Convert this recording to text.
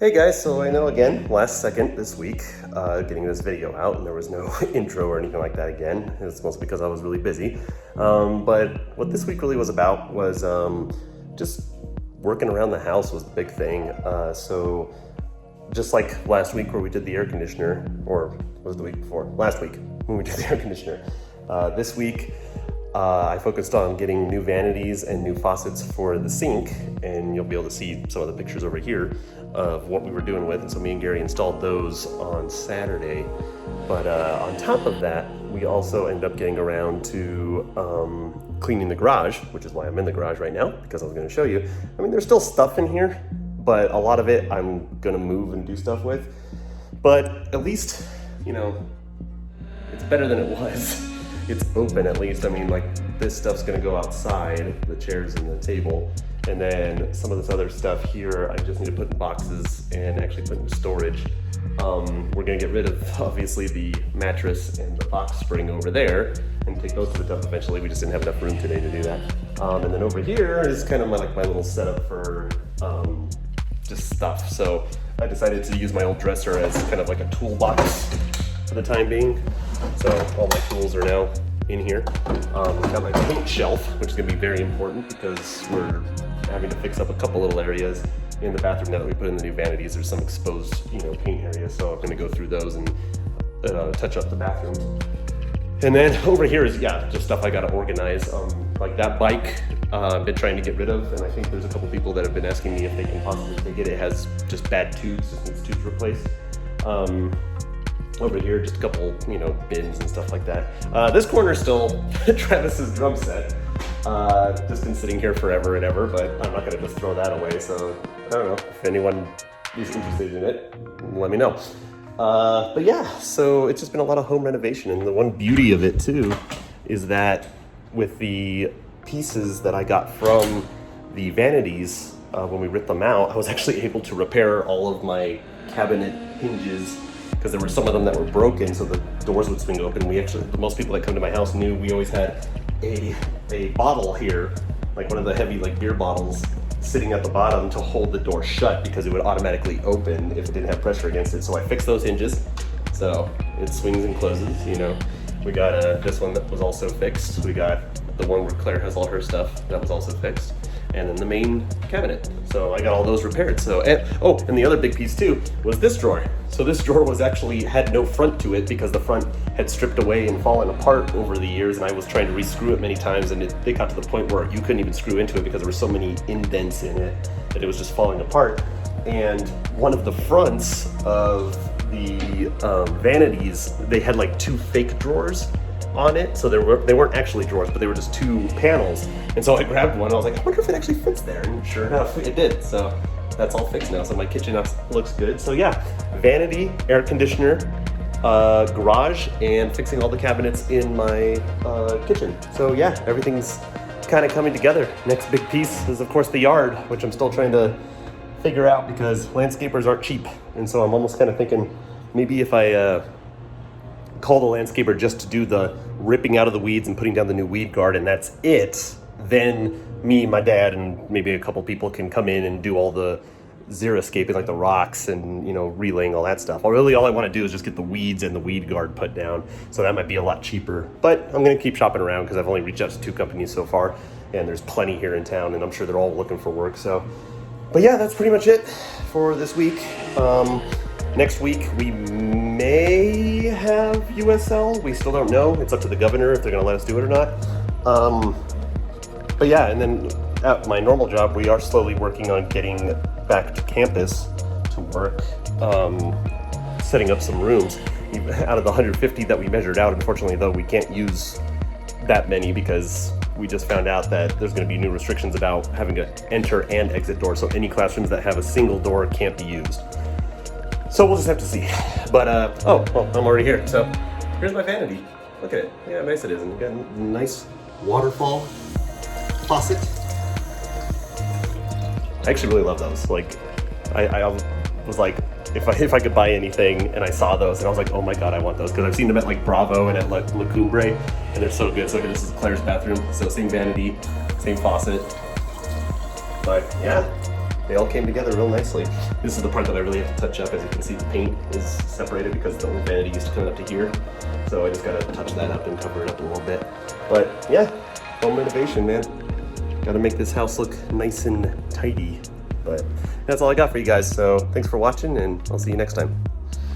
Hey guys, so I know again, last second this week, getting this video out, and there was no intro or anything like that again. It's mostly because I was really busy. But what this week really was about was just working around the house was the big thing. So just like last week where we did the air conditioner, or was it the week before? Last week when we did the air conditioner. This week, I focused on getting new vanities and new faucets for the sink, and you'll be able to see some of the pictures over here of what we were doing with. And so me and Gary installed those on Saturday. But on top of that, we also ended up getting around to cleaning the garage, which is why I'm in the garage right now, because I was going to show you. I mean, there's still stuff in here, but a lot of it I'm going to move and do stuff with. But at least, you know, it's better than it was. It's open at least. I mean, like, this stuff's gonna go outside, the chairs and the table, and then some of this other stuff here I just need to put in boxes and actually put in storage. We're gonna get rid of obviously the mattress and the box spring over there and take those to the dump eventually. We just didn't have enough room today to do that. And then over here is kind of my little setup for just stuff. So I decided to use my old dresser as kind of like a toolbox for the time being. So all my tools are now in here. Got my paint shelf, which is going to be very important because we're having to fix up a couple little areas in the bathroom now that we put in the new vanities. There's some exposed, paint areas, so I'm going to go through those and touch up the bathroom. And then over here is just stuff I got to organize. Like that bike, I've been trying to get rid of, and I think there's a couple people that have been asking me if they can possibly take it. It has just bad tubes, just needs tubes replaced. Over here, just a couple, bins and stuff like that. This corner is still Travis's drum set. Just been sitting here forever and ever, but I'm not gonna just throw that away. So I don't know if anyone is interested in it, let me know. But yeah, so it's just been a lot of home renovation, and the one beauty of it too is that with the pieces that I got from the vanities when we ripped them out, I was actually able to repair all of my cabinet hinges, because there were some of them that were broken, so the doors would swing open. Most people that come to my house knew we always had a bottle here, like one of the heavy beer bottles, sitting at the bottom to hold the door shut because it would automatically open if it didn't have pressure against it. So I fixed those hinges, so it swings and closes. We got this one that was also fixed. We got the one where Claire has all her stuff that was also fixed, and then the main cabinet. So I got all those repaired. And the other big piece too was this drawer. So this drawer had no front to it because the front had stripped away and fallen apart over the years, and I was trying to re-screw it many times, and it got to the point where you couldn't even screw into it because there were so many indents in it that it was just falling apart. And one of the fronts of the vanities, they had like two fake drawers on it, so they weren't actually drawers, but they were just two panels. And so I grabbed one and I was like, I wonder if it actually fits there, and sure enough it did. So that's all fixed now, so my kitchen looks good. So yeah, vanity, air conditioner, garage, and fixing all the cabinets in my kitchen. So yeah, everything's kind of coming together. Next big piece is of course the yard, which I'm still trying to figure out because landscapers aren't cheap. And so I'm almost kind of thinking maybe if I call the landscaper just to do the ripping out of the weeds and putting down the new weed guard, and that's it, then me, my dad, and maybe a couple people can come in and do all the xeriscaping, like the rocks and relaying all that stuff. All I want to do is just get the weeds and the weed guard put down, so that might be a lot cheaper. But I'm going to keep shopping around because I've only reached out to 2 companies so far, and there's plenty here in town, and I'm sure they're all looking for work. But yeah, that's pretty much it for this week. Next week we may have USL. We still don't know. It's up to the governor if they're going to let us do it or not. But yeah, and then at my normal job, we are slowly working on getting back to campus to work, setting up some rooms. Out of the 150 that we measured out, unfortunately though, we can't use that many because we just found out that there's going to be new restrictions about having to enter and exit doors. So any classrooms that have a single door can't be used. So we'll just have to see. But, I'm already here. So here's my vanity. Look at it. Yeah, nice it is. And we got a nice waterfall faucet. I actually really love those. I was like, if I could buy anything, and I saw those, and I was like, oh my god, I want those, because I've seen them at Bravo and at La Cumbre, and they're so good. So this is Claire's bathroom. So same vanity, same faucet. But yeah, they all came together real nicely. This is the part that I really have to touch up. As you can see, the paint is separated because the old vanity used to come up to here. So I just gotta touch that up and cover it up a little bit. But yeah, home renovation, man. Gotta make this house look nice and tidy. But that's all I got for you guys. So thanks for watching, and I'll see you next time.